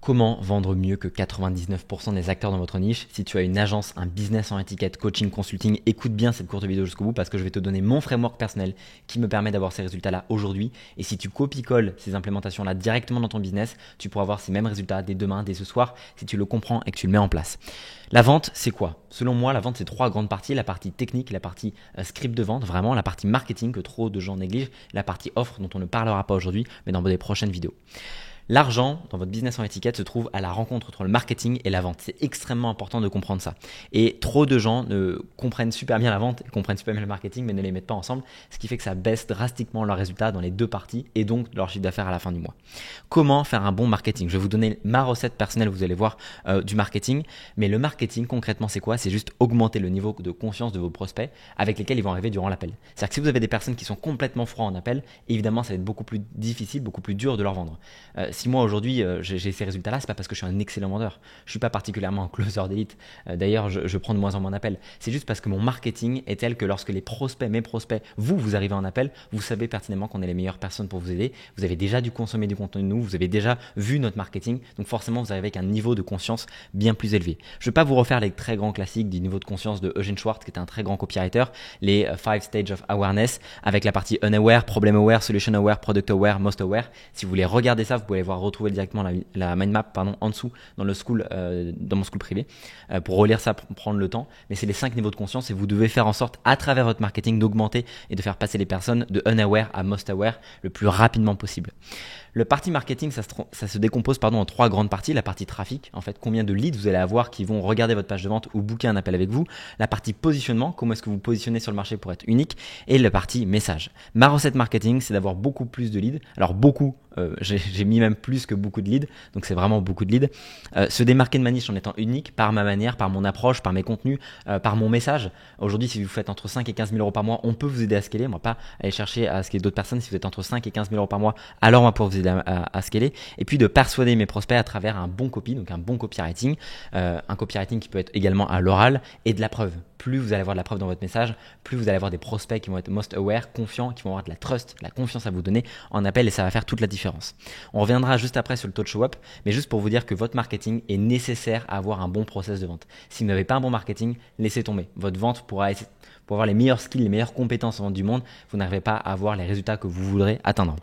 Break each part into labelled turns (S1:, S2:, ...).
S1: Comment vendre mieux que 99% des acteurs dans votre niche? Si tu as une agence, un business en étiquette, coaching, consulting, écoute bien cette courte vidéo jusqu'au bout parce que je vais te donner mon framework personnel qui me permet d'avoir ces résultats-là aujourd'hui. Et si tu copies-colles ces implémentations-là directement dans ton business, tu pourras avoir ces mêmes résultats dès demain, dès ce soir, si tu le comprends et que tu le mets en place. La vente, c'est quoi? Selon moi, la vente, c'est trois grandes parties. La partie technique, la partie script de vente, vraiment la partie marketing que trop de gens négligent, la partie offre dont on ne parlera pas aujourd'hui, mais dans des prochaines vidéos. L'argent dans votre business en étiquette se trouve à la rencontre entre le marketing et la vente. C'est extrêmement important de comprendre ça. Et trop de gens comprennent super bien la vente, comprennent super bien le marketing, mais ne les mettent pas ensemble, ce qui fait que ça baisse drastiquement leurs résultats dans les deux parties et donc leur chiffre d'affaires à la fin du mois. Comment faire un bon marketing? Je vais vous donner ma recette personnelle, vous allez voir, du marketing. Mais le marketing, concrètement, c'est quoi? C'est juste augmenter le niveau de confiance de vos prospects avec lesquels ils vont arriver durant l'appel. C'est-à-dire que si vous avez des personnes qui sont complètement froides en appel, évidemment, ça va être beaucoup plus difficile, beaucoup plus dur de leur vendre. Si moi aujourd'hui j'ai ces résultats-là, c'est pas parce que je suis un excellent vendeur. Je suis pas particulièrement un closer d'élite. D'ailleurs, je prends de moins en moins d'appels. C'est juste parce que mon marketing est tel que lorsque les prospects, mes prospects, vous arrivez en appel, vous savez pertinemment qu'on est les meilleures personnes pour vous aider. Vous avez déjà dû consommer du contenu de nous, vous avez déjà vu notre marketing. Donc forcément, vous arrivez avec un niveau de conscience bien plus élevé. Je vais pas vous refaire les très grands classiques du niveau de conscience de Eugene Schwartz, qui était un très grand copywriter, les 5 stages of awareness, avec la partie unaware, problem aware, solution aware, product aware, most aware. Si vous voulez regarder ça, vous pouvez voir retrouver directement la mind map en dessous dans le school, dans mon school privé, pour relire ça, pour prendre le temps. Mais c'est les 5 niveaux de conscience et vous devez faire en sorte à travers votre marketing d'augmenter et de faire passer les personnes de unaware à most aware le plus rapidement possible. Le partie marketing, ça se décompose en trois grandes parties. La partie trafic, en fait, combien de leads vous allez avoir qui vont regarder votre page de vente ou booker un appel avec vous. La partie positionnement, comment est-ce que vous positionnez sur le marché pour être unique. Et la partie message. Ma recette marketing, c'est d'avoir beaucoup plus de leads. Alors beaucoup, j'ai mis même plus que beaucoup de leads, donc c'est vraiment beaucoup de leads. Se démarquer de ma niche en étant unique par ma manière, par mon approche, par mes contenus, par mon message. Aujourd'hui, si vous faites entre 5 et 15 000 euros par mois, on peut vous aider à scaler. On va pas aller chercher à scaler d'autres personnes. Si vous êtes entre 5 et 15 000 euros par mois, alors on va pouvoir vous aider à scaler. Et puis de persuader mes prospects à travers un bon copy, donc un bon copywriting. Un copywriting qui peut être également à l'oral et de la preuve. Plus vous allez avoir de la preuve dans votre message, plus vous allez avoir des prospects qui vont être most aware, confiants, qui vont avoir de la trust, de la confiance à vous donner en appel et ça va faire toute la différence. On reviendra juste après sur le taux de show-up, mais juste pour vous dire que votre marketing est nécessaire à avoir un bon process de vente. Si vous n'avez pas un bon marketing, laissez tomber. Votre vente pour avoir les meilleurs skills, les meilleures compétences en vente du monde, vous n'arrivez pas à avoir les résultats que vous voudrez atteindre.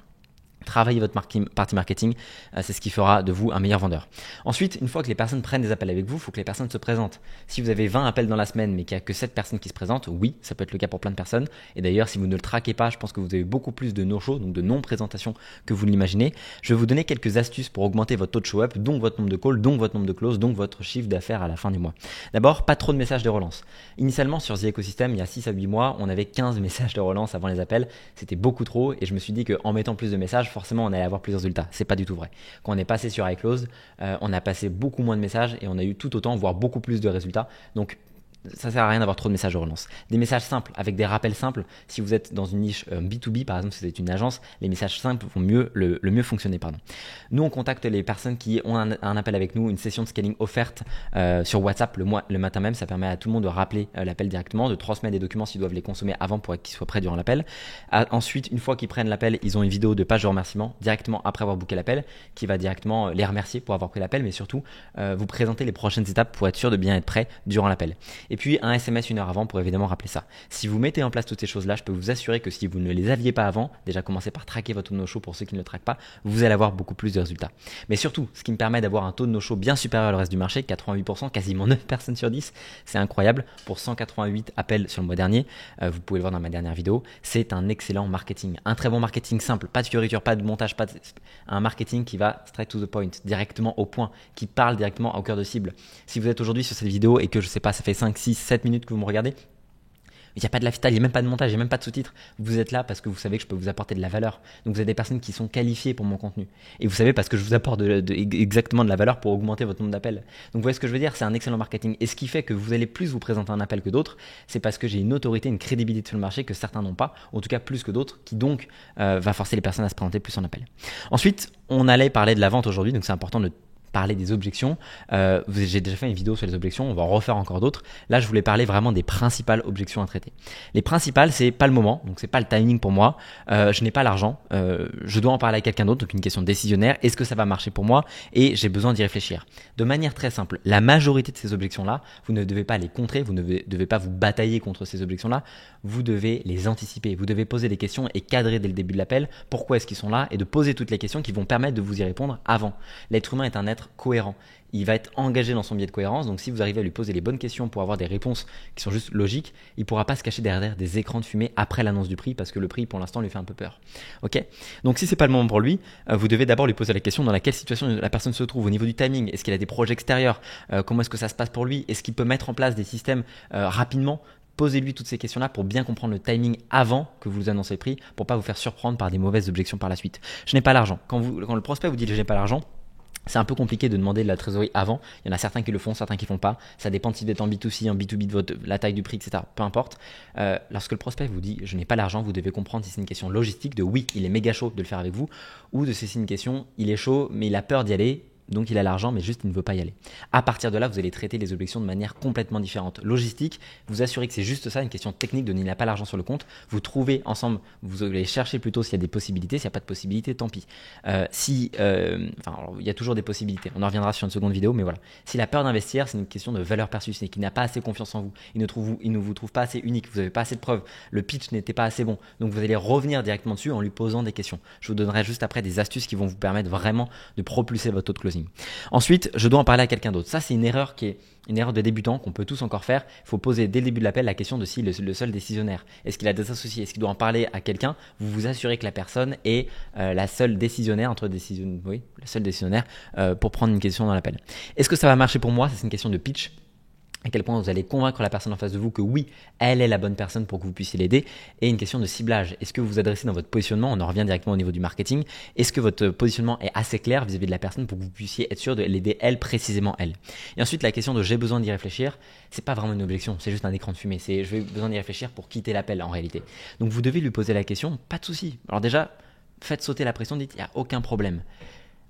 S1: Travaillez votre partie marketing, c'est ce qui fera de vous un meilleur vendeur. Ensuite, une fois que les personnes prennent des appels avec vous, il faut que les personnes se présentent. Si vous avez 20 appels dans la semaine mais qu'il n'y a que 7 personnes qui se présentent, oui, ça peut être le cas pour plein de personnes. Et d'ailleurs, si vous ne le traquez pas, je pense que vous avez beaucoup plus de no-show, donc de non-présentation que vous ne l'imaginez. Je vais vous donner quelques astuces pour augmenter votre taux de show-up, donc votre nombre de calls, donc votre nombre de closes, donc votre chiffre d'affaires à la fin du mois. D'abord, pas trop de messages de relance. Initialement, sur The Ecosystem, il y a 6 à 8 mois, on avait 15 messages de relance avant les appels. C'était beaucoup trop et je me suis dit qu'en mettant plus de messages, forcément, on allait avoir plus de résultats. C'est pas du tout vrai. Quand on est passé sur iClose, on a passé beaucoup moins de messages et on a eu tout autant, voire beaucoup plus de résultats. Donc, ça sert à rien d'avoir trop de messages de relance. Des messages simples, avec des rappels simples. Si vous êtes dans une niche B2B, par exemple, si vous êtes une agence, les messages simples vont le mieux fonctionner. Nous, on contacte les personnes qui ont un appel avec nous, une session de scaling offerte sur WhatsApp le matin même. Ça permet à tout le monde de rappeler l'appel directement, de transmettre des documents s'ils doivent les consommer avant pour qu'ils soient prêts durant l'appel. Ensuite, une fois qu'ils prennent l'appel, ils ont une vidéo de page de remerciement directement après avoir booké l'appel qui va directement les remercier pour avoir pris l'appel, mais surtout vous présenter les prochaines étapes pour être sûr de bien être prêt durant l'appel. Et puis un SMS une heure avant pour évidemment rappeler ça. Si vous mettez en place toutes ces choses-là, je peux vous assurer que si vous ne les aviez pas avant, déjà commencez par traquer votre taux de no-show pour ceux qui ne le traquent pas, vous allez avoir beaucoup plus de résultats. Mais surtout, ce qui me permet d'avoir un taux de no-show bien supérieur au reste du marché, 88%, quasiment 9 personnes sur 10, c'est incroyable. Pour 188 appels sur le mois dernier, vous pouvez le voir dans ma dernière vidéo, c'est un excellent marketing. Un très bon marketing simple, pas de fioriture, pas de montage, un marketing qui va straight to the point, directement au point, qui parle directement au cœur de cible. Si vous êtes aujourd'hui sur cette vidéo et que je sais pas, ça fait 5, 6, 7 minutes que vous me regardez, il n'y a pas de lifestyle, il n'y a même pas de montage, il n'y a même pas de sous-titres. Vous êtes là parce que vous savez que je peux vous apporter de la valeur. Donc vous avez des personnes qui sont qualifiées pour mon contenu. Et vous savez parce que je vous apporte exactement de la valeur pour augmenter votre nombre d'appels. Donc vous voyez ce que je veux dire, c'est un excellent marketing. Et ce qui fait que vous allez plus vous présenter un appel que d'autres, c'est parce que j'ai une autorité, une crédibilité sur le marché que certains n'ont pas, en tout cas plus que d'autres, qui donc va forcer les personnes à se présenter plus en appel. Ensuite, on allait parler de la vente aujourd'hui, donc c'est important de parler des objections. J'ai déjà fait une vidéo sur les objections, on va en refaire encore d'autres. Là, je voulais parler vraiment des principales objections à traiter. Les principales, c'est pas le moment, donc c'est pas le timing pour moi. Je n'ai pas l'argent, je dois en parler à quelqu'un d'autre, donc une question décisionnaire. Est-ce que ça va marcher pour moi? Et j'ai besoin d'y réfléchir. De manière très simple, la majorité de ces objections-là, vous ne devez pas les contrer, vous ne devez pas vous batailler contre ces objections-là, vous devez les anticiper. Vous devez poser des questions et cadrer dès le début de l'appel pourquoi est-ce qu'ils sont là et de poser toutes les questions qui vont permettre de vous y répondre avant. L'être humain est un être cohérent. Il va être engagé dans son biais de cohérence, donc si vous arrivez à lui poser les bonnes questions pour avoir des réponses qui sont juste logiques, il ne pourra pas se cacher derrière des écrans de fumée après l'annonce du prix parce que le prix pour l'instant lui fait un peu peur. Ok? Donc si ce n'est pas le moment pour lui, vous devez d'abord lui poser la question dans quelle situation la personne se trouve au niveau du timing. Est-ce qu'il a des projets extérieurs? Comment est-ce que ça se passe pour lui? Est-ce qu'il peut mettre en place des systèmes rapidement? Posez-lui toutes ces questions-là pour bien comprendre le timing avant que vous annoncez le prix pour ne pas vous faire surprendre par des mauvaises objections par la suite. Je n'ai pas l'argent. Quand le prospect vous dit je n'ai pas l'argent, c'est un peu compliqué de demander de la trésorerie avant. Il y en a certains qui le font, certains qui ne font pas. Ça dépend si vous êtes en B2C, en B2B de la taille du prix, etc. Peu importe. Lorsque le prospect vous dit je n'ai pas l'argent, vous devez comprendre si c'est une question logistique de oui, il est méga chaud de le faire avec vous, ou de si c'est une question il est chaud mais il a peur d'y aller. Donc il a l'argent mais juste il ne veut pas y aller. À partir de là, vous allez traiter les objections de manière complètement différente. Logistique, vous assurez que c'est juste ça, une question technique de il n'a pas l'argent sur le compte. Vous trouvez ensemble, vous allez chercher plutôt s'il y a des possibilités. S'il n'y a pas de possibilités, tant pis. Il y a toujours des possibilités. On en reviendra sur une seconde vidéo, mais voilà. S'il a peur d'investir, c'est une question de valeur perçue, c'est qu'il n'a pas assez confiance en vous. Il ne vous trouve pas assez unique, vous n'avez pas assez de preuves. Le pitch n'était pas assez bon. Donc vous allez revenir directement dessus en lui posant des questions. Je vous donnerai juste après des astuces qui vont vous permettre vraiment de propulser votre taux de closing. Ensuite, je dois en parler à quelqu'un d'autre. Ça, c'est une erreur qui est une erreur de débutant qu'on peut tous encore faire. Il faut poser dès le début de l'appel la question de si le seul décisionnaire. Est-ce qu'il a des associés? Est-ce qu'il doit en parler à quelqu'un? Vous vous assurez que la personne est la seule décisionnaire la seule décisionnaire pour prendre une question dans l'appel. Est-ce que ça va marcher pour moi? C'est une question de pitch. À quel point vous allez convaincre la personne en face de vous que oui, elle est la bonne personne pour que vous puissiez l'aider. Et une question de ciblage. Est-ce que vous vous adressez dans votre positionnement? On en revient directement au niveau du marketing. Est-ce que votre positionnement est assez clair vis-à-vis de la personne pour que vous puissiez être sûr de l'aider elle, précisément elle? Et ensuite, la question de j'ai besoin d'y réfléchir, c'est pas vraiment une objection, c'est juste un écran de fumée. C'est j'ai besoin d'y réfléchir pour quitter l'appel en réalité. Donc vous devez lui poser la question, pas de souci. Alors déjà, faites sauter la pression, dites il n'y a aucun problème.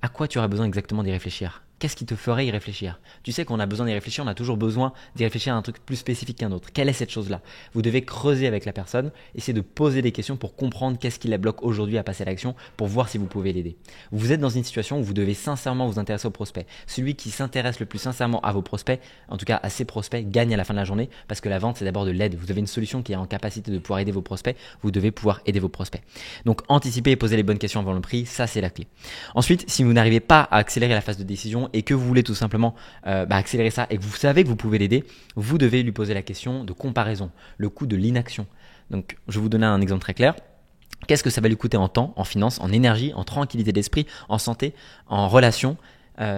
S1: À quoi tu auras besoin exactement d'y réfléchir? Qu'est-ce qui te ferait y réfléchir? Tu sais qu'on a besoin d'y réfléchir, on a toujours besoin d'y réfléchir à un truc plus spécifique qu'un autre. Quelle est cette chose-là? Vous devez creuser avec la personne, essayer de poser des questions pour comprendre qu'est-ce qui la bloque aujourd'hui à passer à l'action, pour voir si vous pouvez l'aider. Vous êtes dans une situation où vous devez sincèrement vous intéresser aux prospects. Celui qui s'intéresse le plus sincèrement à vos prospects, en tout cas à ses prospects, gagne à la fin de la journée parce que la vente, c'est d'abord de l'aide. Vous avez une solution qui est en capacité de pouvoir aider vos prospects, vous devez pouvoir aider vos prospects. Donc anticiper et poser les bonnes questions avant le prix, ça c'est la clé. Ensuite, si vous n'arrivez pas à accélérer la phase de décision et que vous voulez tout simplement accélérer ça et que vous savez que vous pouvez l'aider, vous devez lui poser la question de comparaison, le coût de l'inaction. Donc je vais vous donner un exemple très clair. Qu'est-ce que ça va lui coûter en temps, en finance, en énergie, en tranquillité d'esprit, en santé, en relation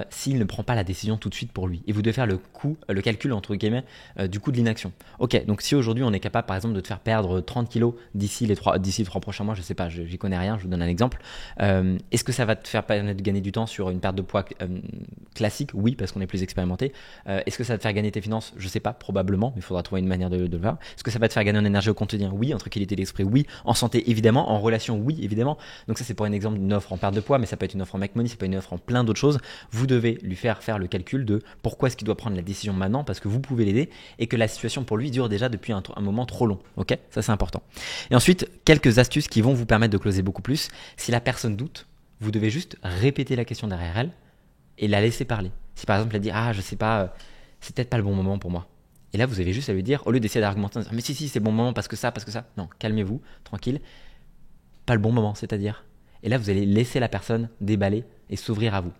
S1: s'il ne prend pas la décision tout de suite pour lui? Et vous devez faire le calcul entre guillemets du coût de l'inaction. Ok, donc si aujourd'hui on est capable par exemple de te faire perdre 30 kilos d'ici les 3 prochains mois, je sais pas, j'y connais rien, je vous donne un exemple. Est-ce que ça va te faire permettre de gagner du temps sur une perte de poids classique? Oui, parce qu'on est plus expérimenté. Est-ce que ça va te faire gagner tes finances? Je sais pas, probablement, mais il faudra trouver une manière de le voir. Est-ce que ça va te faire gagner en énergie au quotidien? Oui. En tranquillité d'esprit? Oui. En santé? Évidemment. En relation? Oui, évidemment. Donc ça c'est pour un exemple d'une offre en perte de poids, mais ça peut être une offre en make money, ça peut être une offre en plein d'autres choses. Vous devez lui faire le calcul de pourquoi est-ce qu'il doit prendre la décision maintenant, parce que vous pouvez l'aider et que la situation pour lui dure déjà depuis un moment trop long. Ok, ça c'est important. Et ensuite, quelques astuces qui vont vous permettre de closer beaucoup plus. Si la personne doute, vous devez juste répéter la question derrière elle et la laisser parler. Si par exemple elle dit je sais pas, c'est peut-être pas le bon moment pour moi. Et là vous avez juste à lui dire, au lieu d'essayer d'argumenter, mais si c'est le bon moment parce que ça. Non, calmez-vous, tranquille. Pas le bon moment, c'est-à-dire. Et là vous allez laisser la personne déballer et s'ouvrir à vous.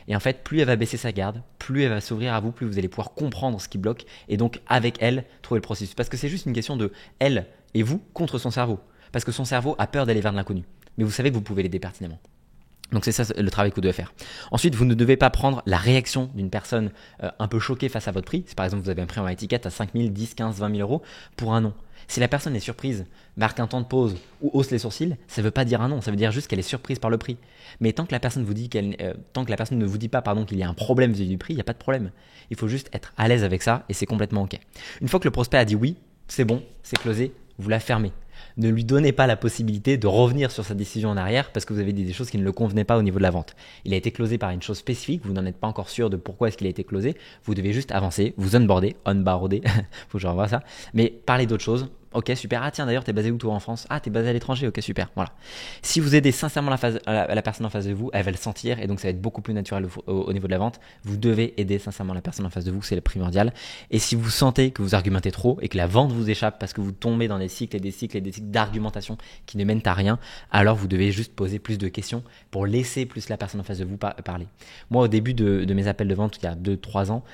S1: Et en fait, plus elle va baisser sa garde, plus elle va s'ouvrir à vous, plus vous allez pouvoir comprendre ce qui bloque et donc avec elle, trouver le processus. Parce que c'est juste une question de elle et vous contre son cerveau. Parce que son cerveau a peur d'aller vers l'inconnu. Mais vous savez que vous pouvez l'aider pertinemment. Donc c'est ça le travail que vous devez faire. Ensuite, vous ne devez pas prendre la réaction d'une personne un peu choquée face à votre prix. Si par exemple vous avez un prix en étiquette à 5 000, 10, 15, 20 000 euros pour un non. Si la personne est surprise, marque un temps de pause ou hausse les sourcils, ça ne veut pas dire un non, ça veut dire juste qu'elle est surprise par le prix. Mais tant que la personne ne vous dit pas qu'il y a un problème vis-à-vis du prix, il n'y a pas de problème. Il faut juste être à l'aise avec ça et c'est complètement ok. Une fois que le prospect a dit oui, c'est bon, c'est closé, vous la fermez. Ne lui donnez pas la possibilité de revenir sur sa décision en arrière parce que vous avez dit des choses qui ne le convenaient pas au niveau de la vente. Il a été closé par une chose spécifique, vous n'en êtes pas encore sûr de pourquoi est-ce qu'il a été closé, vous devez juste avancer, vous onboarder, faut que je revoie ça, mais parler d'autres choses. Ok, super. Ah tiens, d'ailleurs, t'es basé où toi en France? Ah, t'es basé à l'étranger. Ok, super. Voilà. Si vous aidez sincèrement la personne en face de vous, elle va le sentir et donc ça va être beaucoup plus naturel au niveau de la vente. Vous devez aider sincèrement la personne en face de vous, c'est le primordial. Et si vous sentez que vous argumentez trop et que la vente vous échappe parce que vous tombez dans des cycles et des cycles et des cycles d'argumentation qui ne mènent à rien, alors vous devez juste poser plus de questions pour laisser plus la personne en face de vous parler. Moi, au début de mes appels de vente, il y a 2-3 ans,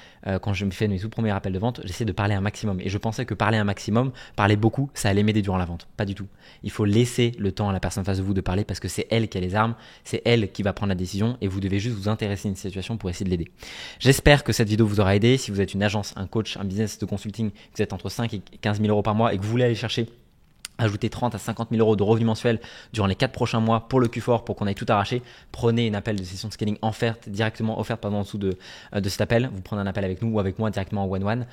S1: quand je me fais mes tout premiers appels de vente, j'essaie de parler un maximum. Et je pensais que parler un maximum, parler beaucoup, ça allait m'aider durant la vente. Pas du tout. Il faut laisser le temps à la personne face de vous de parler parce que c'est elle qui a les armes, c'est elle qui va prendre la décision et vous devez juste vous intéresser à une situation pour essayer de l'aider. J'espère que cette vidéo vous aura aidé. Si vous êtes une agence, un coach, un business de consulting, que vous êtes entre 5 et 15 000 euros par mois et que vous voulez aller chercher ajouter 30 à 50 000 euros de revenus mensuels durant les 4 prochains mois pour le Q4 pour qu'on aille tout arracher, prenez une appel de session de scaling directement offerte en dessous de cet appel. Vous prenez un appel avec nous ou avec moi directement en one-one.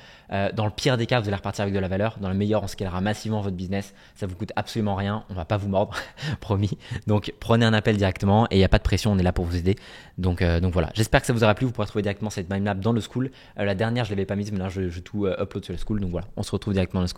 S1: Dans le pire des cas, vous allez repartir avec de la valeur. Dans le meilleur, on scalera massivement votre business. Ça vous coûte absolument rien. On va pas vous mordre, promis. Donc, prenez un appel directement et il n'y a pas de pression. On est là pour vous aider. Donc voilà. J'espère que ça vous aura plu. Vous pourrez trouver directement cette mindmap dans le school. La dernière, je l'avais pas mise, mais là, je tout upload sur le school. Donc voilà. On se retrouve directement dans le school.